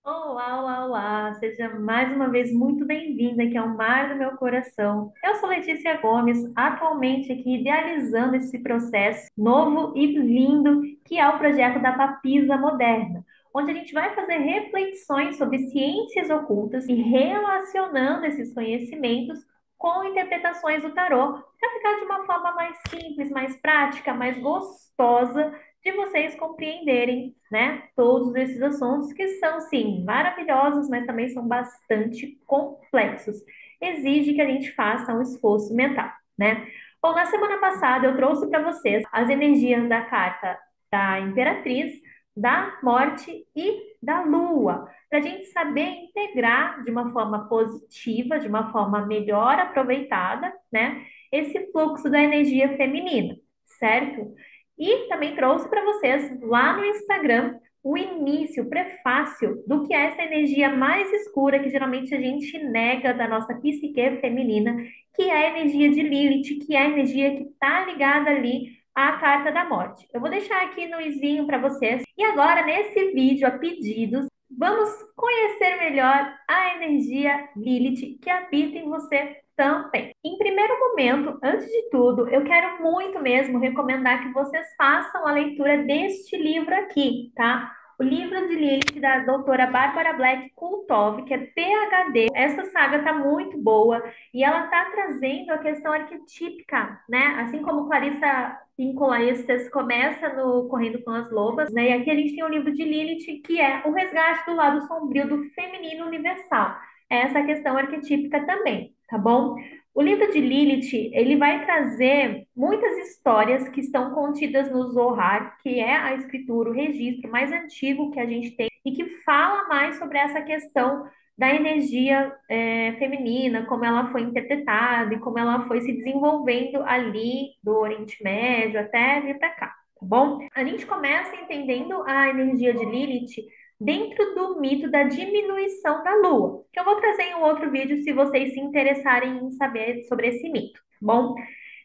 Olá, olá, olá! Seja mais uma vez muito bem-vinda aqui ao Mar do Meu Coração. Eu sou Letícia Gomes, atualmente aqui idealizando esse processo novo e lindo que é o projeto da Papisa Moderna, onde a gente vai fazer reflexões sobre ciências ocultas e relacionando esses conhecimentos com interpretações do tarô, para ficar de uma forma mais simples, mais prática, mais gostosa de vocês compreenderem, né, todos esses assuntos que são, sim, maravilhosos, mas também são bastante complexos. Exige que a gente faça um esforço mental, né? Bom, na semana passada eu trouxe para vocês as energias da carta da Imperatriz, da Morte e da Lua, para a gente saber integrar de uma forma positiva, de uma forma melhor aproveitada, né, esse fluxo da energia feminina, certo? E também trouxe para vocês lá no Instagram o início, o prefácio do que é essa energia mais escura que geralmente a gente nega da nossa psique feminina, que é a energia de Lilith, que é a energia que está ligada ali à carta da morte. Eu vou deixar aqui no izinho para vocês. E agora, nesse vídeo, a pedidos, vamos conhecer melhor a energia Lilith que habita em você também. Em primeiro momento, antes de tudo, eu quero muito mesmo recomendar que vocês façam a leitura deste livro aqui, tá? O livro de Lilith da doutora Bárbara Black Kultov, que é PhD. Essa saga tá muito boa e ela tá trazendo a questão arquetípica, né? Assim como Clarissa Pinkola Estes começa no Correndo com as Lobas, né? E aqui a gente tem o livro de Lilith, que é o resgate do lado sombrio do feminino universal. É essa questão arquetípica também, tá bom? O livro de Lilith, ele vai trazer muitas histórias que estão contidas no Zohar, que é a escritura, o registro mais antigo que a gente tem, e que fala mais sobre essa questão da energia feminina, como ela foi interpretada e como ela foi se desenvolvendo ali do Oriente Médio até vir para cá, tá bom? A gente começa entendendo a energia de Lilith dentro do mito da diminuição da Lua, que eu vou trazer em um outro vídeo se vocês se interessarem em saber sobre esse mito, tá bom?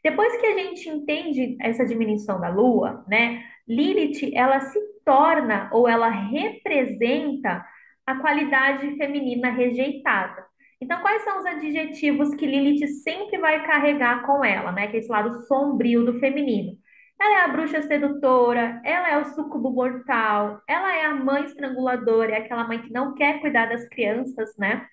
Depois que a gente entende essa diminuição da Lua, né, Lilith, ela se torna ou ela representa a qualidade feminina rejeitada. Então, quais são os adjetivos que Lilith sempre vai carregar com ela, né? Que é esse lado sombrio do feminino. Ela é a bruxa sedutora, ela é o sucubo mortal, ela é a mãe estranguladora, é aquela mãe que não quer cuidar das crianças, né?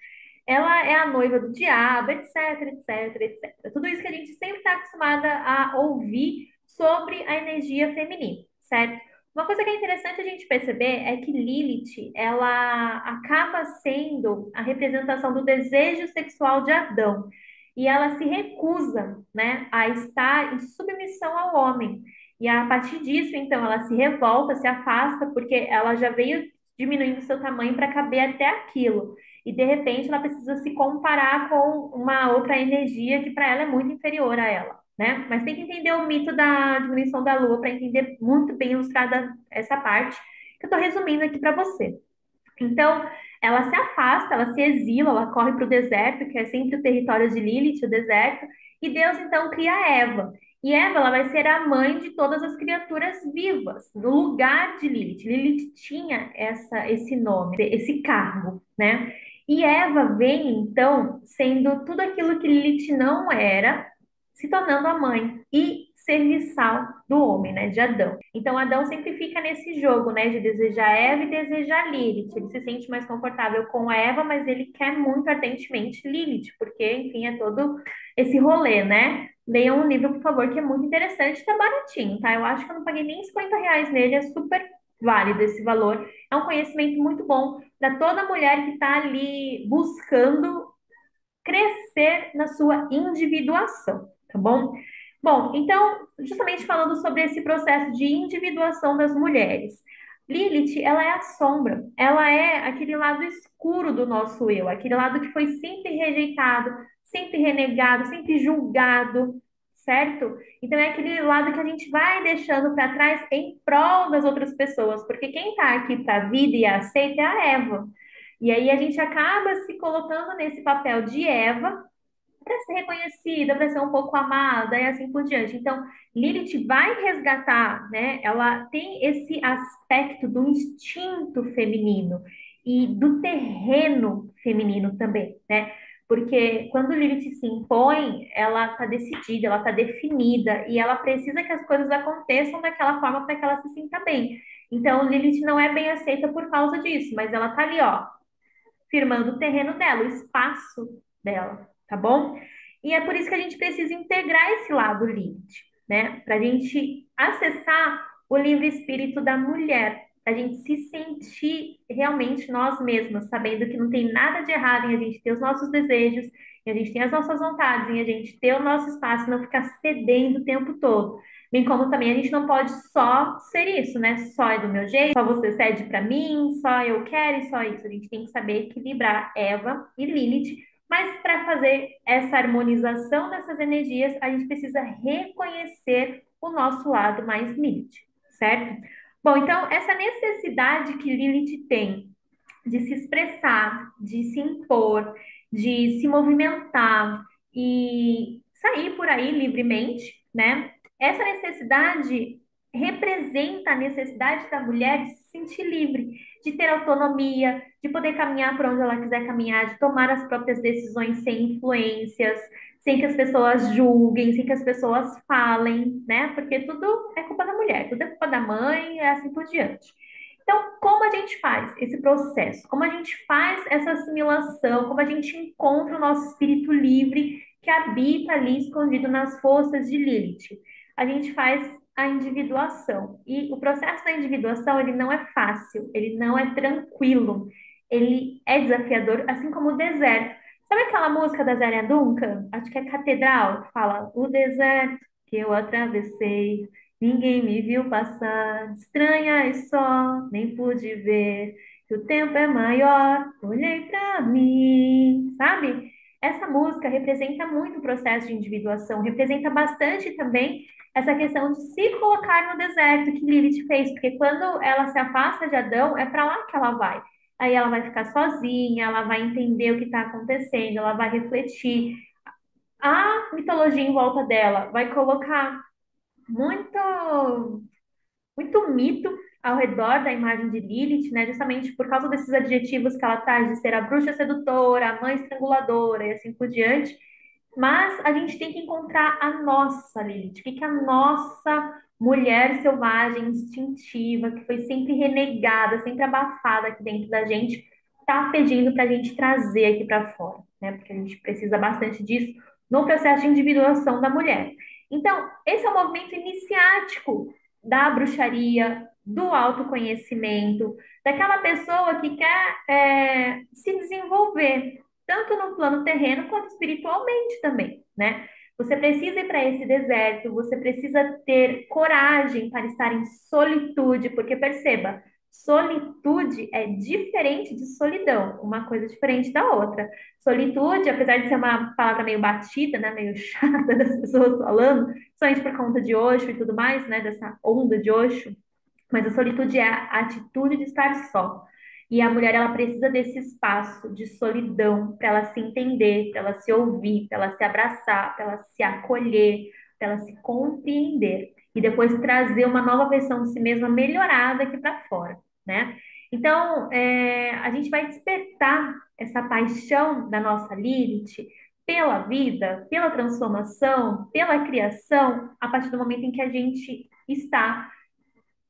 Ela é a noiva do diabo, etc, etc, etc. Tudo isso que a gente sempre está acostumada a ouvir sobre a energia feminina, certo? Uma coisa que é interessante a gente perceber é que Lilith, ela acaba sendo a representação do desejo sexual de Adão. E ela se recusa, né, a estar em submissão ao homem. E a partir disso, então, ela se revolta, se afasta, porque ela já veio diminuindo seu tamanho para caber até aquilo. E de repente ela precisa se comparar com uma outra energia que para ela é muito inferior a ela, né? Mas tem que entender o mito da diminuição da Lua para entender muito bem ilustrada essa parte que eu estou resumindo aqui para você. Então, ela se afasta, ela se exila, ela corre para o deserto, que é sempre o território de Lilith, o deserto, e Deus então cria Eva. E Eva, ela vai ser a mãe de todas as criaturas vivas, no lugar de Lilith. Lilith tinha esse nome, esse cargo, né? E Eva vem então sendo tudo aquilo que Lilith não era, se tornando a mãe e serviçal do homem, né, de Adão. Então Adão sempre fica nesse jogo, né, de desejar Eva e desejar Lilith. Ele se sente mais confortável com Eva, mas ele quer muito ardentemente Lilith, porque, enfim, é todo esse rolê, né? Leiam um livro, por favor, que é muito interessante, tá baratinho, tá? Eu acho que eu não paguei nem R$ 50 nele, é super válido esse valor. É um conhecimento muito bom para toda mulher que está ali buscando crescer na sua individuação, tá bom? Bom, então, justamente falando sobre esse processo de individuação das mulheres. Lilith, ela é a sombra, ela é aquele lado escuro do nosso eu, aquele lado que foi sempre rejeitado, sempre renegado, sempre julgado, certo? Então é aquele lado que a gente vai deixando para trás em prol das outras pessoas, porque quem está aqui para a vida e aceita é a Eva. E aí a gente acaba se colocando nesse papel de Eva para ser reconhecida, para ser um pouco amada e assim por diante. Então, Lilith vai resgatar, né? Ela tem esse aspecto do instinto feminino. e do terreno feminino também, né? Porque quando Lilith se impõe, ela está decidida, ela está definida e ela precisa que as coisas aconteçam daquela forma para que ela se sinta bem. Então, Lilith não é bem aceita por causa disso, mas ela tá ali, ó, firmando o terreno dela, o espaço dela, tá bom? E é por isso que a gente precisa integrar esse lado Lilith, né? Para a gente acessar o livre espírito da mulher, a gente se sentir realmente nós mesmas, sabendo que não tem nada de errado em a gente ter os nossos desejos, em a gente ter as nossas vontades, em a gente ter o nosso espaço, e não ficar cedendo o tempo todo. Bem como também a gente não pode só ser isso, né? Só é do meu jeito, só você cede para mim, só eu quero e só isso. A gente tem que saber equilibrar Eva e Lilith, mas para fazer essa harmonização dessas energias, a gente precisa reconhecer o nosso lado mais Lilith, certo? Bom, então essa necessidade que Lilith tem de se expressar, de se impor, de se movimentar e sair por aí livremente, né? Essa necessidade representa a necessidade da mulher de se sentir livre, de ter autonomia, de poder caminhar por onde ela quiser caminhar, de tomar as próprias decisões sem influências, sem que as pessoas julguem, sem que as pessoas falem, né? Porque tudo é culpa da mulher, tudo é culpa da mãe e assim por diante. Então, como a gente faz esse processo? Como a gente faz essa assimilação? Como a gente encontra o nosso espírito livre que habita ali escondido nas forças de Lilith? A gente faz a individuação. E o processo da individuação, ele não é fácil, ele não é tranquilo, ele é desafiador, assim como o deserto. Sabe aquela música da Zélia Duncan? Acho que é Catedral, que fala: o deserto que eu atravessei, ninguém me viu passar, estranha e só, nem pude ver que o tempo é maior. Olhei pra mim, sabe? Essa música representa muito o processo de individuação, representa bastante também essa questão de se colocar no deserto que Lilith fez, porque quando ela se afasta de Adão, é para lá que ela vai. Aí ela vai ficar sozinha, ela vai entender o que está acontecendo, ela vai refletir. A mitologia em volta dela vai colocar muito, muito mito ao redor da imagem de Lilith, né? Justamente por causa desses adjetivos que ela traz de ser a bruxa sedutora, a mãe estranguladora e assim por diante. Mas a gente tem que encontrar a nossa Lilith, o que que a nossa mulher selvagem, instintiva, que foi sempre renegada, sempre abafada aqui dentro da gente, está pedindo para a gente trazer aqui para fora, né? Porque a gente precisa bastante disso no processo de individuação da mulher. Então, esse é o movimento iniciático da bruxaria, do autoconhecimento, daquela pessoa que quer se desenvolver, tanto no plano terreno quanto espiritualmente também, né? Você precisa ir para esse deserto, você precisa ter coragem para estar em solitude, porque perceba, solitude é diferente de solidão, uma coisa diferente da outra. Solitude, apesar de ser uma palavra meio batida, né, meio chata das pessoas falando, somente por conta de Osho e tudo mais, né, dessa onda de Osho, mas a solitude é a atitude de estar só. E a mulher, ela precisa desse espaço de solidão para ela se entender, para ela se ouvir, para ela se abraçar, para ela se acolher, para ela se compreender. E depois trazer uma nova versão de si mesma melhorada aqui para fora, né? Então, a gente vai despertar essa paixão da nossa Lilith pela vida, pela transformação, pela criação, a partir do momento em que a gente está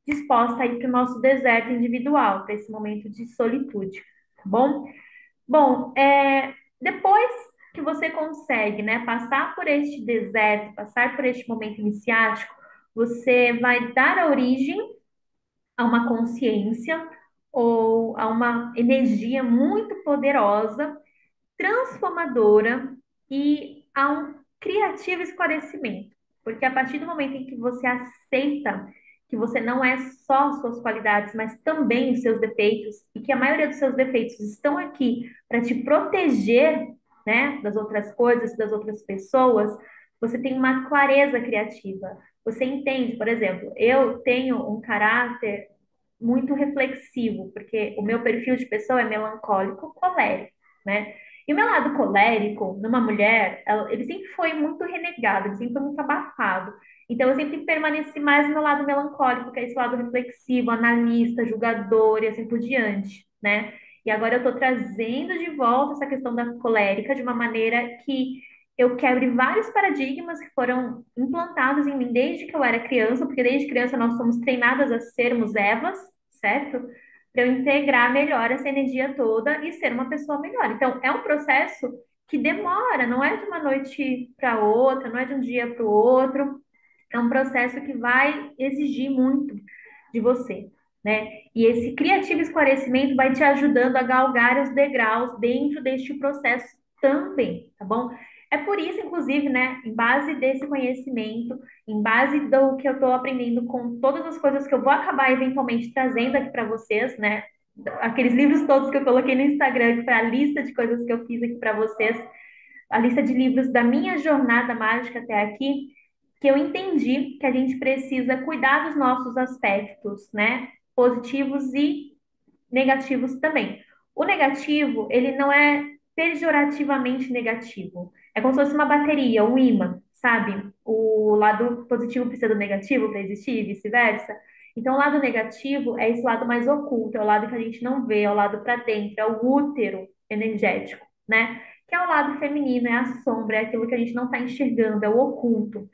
disposta a ir para o nosso deserto individual, para esse momento de solitude, tá bom? Bom, depois que você consegue, né, passar por este deserto, passar por este momento iniciático, você vai dar origem a uma consciência ou a uma energia muito poderosa, transformadora e a um criativo esclarecimento. Porque a partir do momento em que você aceita que você não é só suas qualidades, mas também os seus defeitos, e que a maioria dos seus defeitos estão aqui para te proteger, né, das outras coisas, das outras pessoas, você tem uma clareza criativa. Você entende, por exemplo, eu tenho um caráter muito reflexivo, porque o meu perfil de pessoa é melancólico, colérico, né? E o meu lado colérico, numa mulher, ele sempre foi muito renegado, ele sempre foi muito abafado. Então, eu sempre permaneci mais no meu lado melancólico, que é esse lado reflexivo, analista, julgador e assim por diante, né? E agora eu estou trazendo de volta essa questão da colérica de uma maneira que eu quebre vários paradigmas que foram implantados em mim desde que eu era criança, porque desde criança nós somos treinadas a sermos Evas, certo? Para eu integrar melhor essa energia toda e ser uma pessoa melhor. Então, é um processo que demora, não é de uma noite para outra, não é de um dia para o outro, é um processo que vai exigir muito de você, né? E esse criativo esclarecimento vai te ajudando a galgar os degraus dentro deste processo também, tá bom? É por isso, inclusive, né, em base desse conhecimento, em base do que eu estou aprendendo com todas as coisas que eu vou acabar eventualmente trazendo aqui para vocês, né? Aqueles livros todos que eu coloquei no Instagram, que foi a lista de coisas que eu fiz aqui para vocês, a lista de livros da minha jornada mágica até aqui, que eu entendi que a gente precisa cuidar dos nossos aspectos, né? Positivos e negativos também. O negativo, ele não é pejorativamente negativo. É como se fosse uma bateria, um ímã, sabe? O lado positivo precisa do negativo para existir e vice-versa. Então, o lado negativo é esse lado mais oculto, é o lado que a gente não vê, é o lado para dentro, é o útero energético, né? Que é o lado feminino, é a sombra, é aquilo que a gente não está enxergando, é o oculto,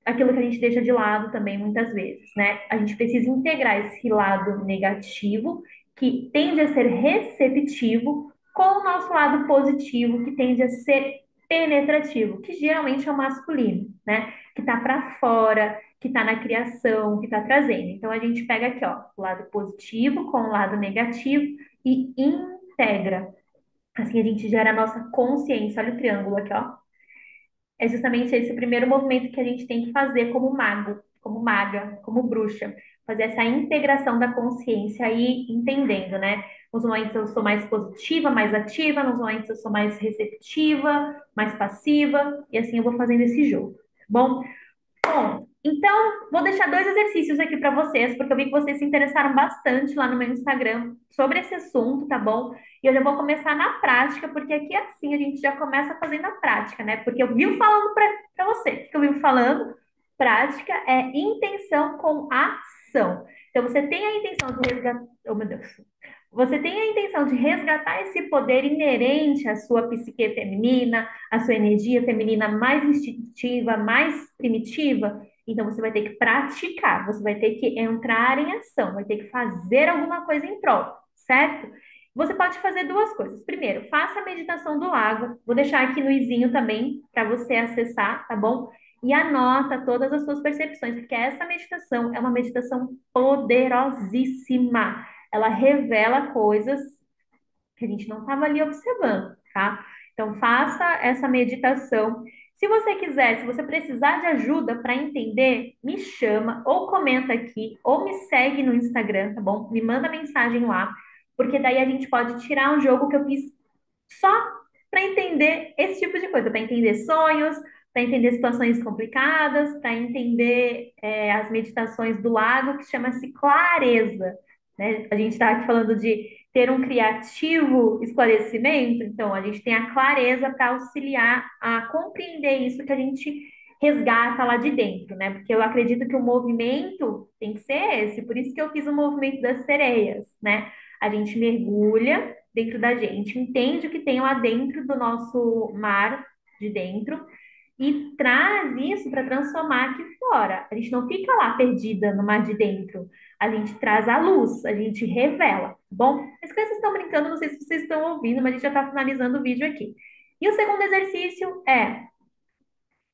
aquilo que a gente deixa de lado também muitas vezes, né? A gente precisa integrar esse lado negativo, que tende a ser receptivo, com o nosso lado positivo, que tende a ser penetrativo, que geralmente é o masculino, né? Que tá para fora, que tá na criação, que tá trazendo. Então a gente pega aqui, ó, o lado positivo com o lado negativo e integra. Assim a gente gera a nossa consciência. Olha o triângulo aqui, ó. É justamente esse o primeiro movimento que a gente tem que fazer como mago, como maga, como bruxa. Fazer essa integração da consciência aí, entendendo, né? Nos momentos eu sou mais positiva, mais ativa, nos momentos eu sou mais receptiva, mais passiva, e assim eu vou fazendo esse jogo. Tá bom? Bom, então vou deixar dois exercícios aqui para vocês, porque eu vi que vocês se interessaram bastante lá no meu Instagram sobre esse assunto, tá bom? E eu já vou começar na prática, porque aqui assim a gente já começa fazendo a prática, né? Porque eu vivo falando para você, o que eu vivo falando? Prática é intenção com ação. Então você tem a intenção de resgatar. Oh, meu Deus. Você tem a intenção de resgatar esse poder inerente à sua psique feminina, à sua energia feminina mais instintiva, mais primitiva? Então você vai ter que praticar, você vai ter que entrar em ação, vai ter que fazer alguma coisa em prol, certo? Você pode fazer duas coisas. Primeiro, faça a meditação do lago. Vou deixar aqui no izinho também para você acessar, tá bom? E anota todas as suas percepções, porque essa meditação é uma meditação poderosíssima. Ela revela coisas que a gente não estava ali observando, tá? Então, faça essa meditação. Se você quiser, se você precisar de ajuda para entender, me chama ou comenta aqui ou me segue no Instagram, tá bom? Me manda mensagem lá, porque daí a gente pode tirar um jogo que eu fiz só para entender esse tipo de coisa, para entender sonhos, para entender situações complicadas, para entender as meditações do lago, que chama-se clareza, né? A gente está aqui falando de ter um criativo esclarecimento, então a gente tem a clareza para auxiliar a compreender isso que a gente resgata lá de dentro, né? Porque eu acredito que o movimento tem que ser esse, por isso que eu fiz o movimento das sereias, né? A gente mergulha dentro da gente, entende o que tem lá dentro do nosso mar de dentro e traz isso para transformar aqui fora. A gente não fica lá perdida no mar de dentro. A gente traz a luz, a gente revela, tá bom? As crianças estão brincando, não sei se vocês estão ouvindo, mas a gente já está finalizando o vídeo aqui. E o segundo exercício é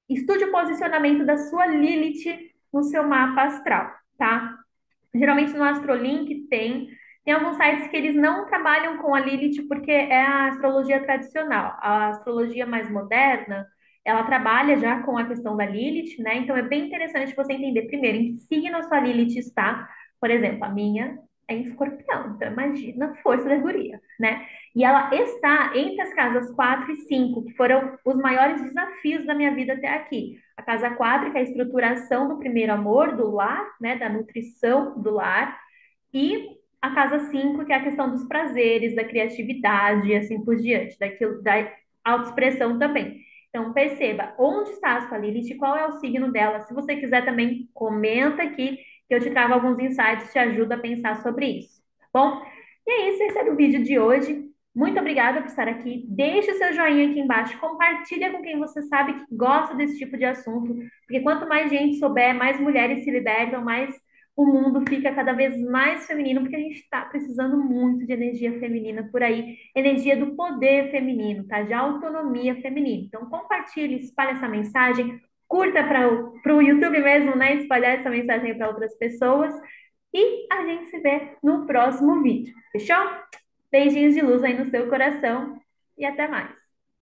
estude o posicionamento da sua Lilith no seu mapa astral, tá? Geralmente no Astrolink tem alguns sites que eles não trabalham com a Lilith porque é a astrologia tradicional. A astrologia mais moderna, ela trabalha já com a questão da Lilith, né? Então é bem interessante você entender primeiro em que signo a sua Lilith está. Por exemplo, a minha é em Escorpião, então imagina a força da guria, né? E ela está entre as casas 4 e 5, que foram os maiores desafios da minha vida até aqui. A casa 4, que é a estruturação do primeiro amor, do lar, né, da nutrição do lar, e a casa 5, que é a questão dos prazeres, da criatividade e assim por diante, daquilo, da autoexpressão também. Então, perceba onde está a sua Lilith, qual é o signo dela. Se você quiser também, comenta aqui, que eu te trago alguns insights, te ajuda a pensar sobre isso, tá bom? E é isso, esse era o vídeo de hoje. Muito obrigada por estar aqui. Deixe o seu joinha aqui embaixo, compartilha com quem você sabe que gosta desse tipo de assunto, porque quanto mais gente souber, mais mulheres se libertam, mais o mundo fica cada vez mais feminino, porque a gente está precisando muito de energia feminina por aí, energia do poder feminino, tá? De autonomia feminina. Então compartilhe, espalhe essa mensagem, curta para o YouTube mesmo, né? Espalhar essa mensagem para outras pessoas. E a gente se vê no próximo vídeo. Fechou? Beijinhos de luz aí no seu coração e até mais.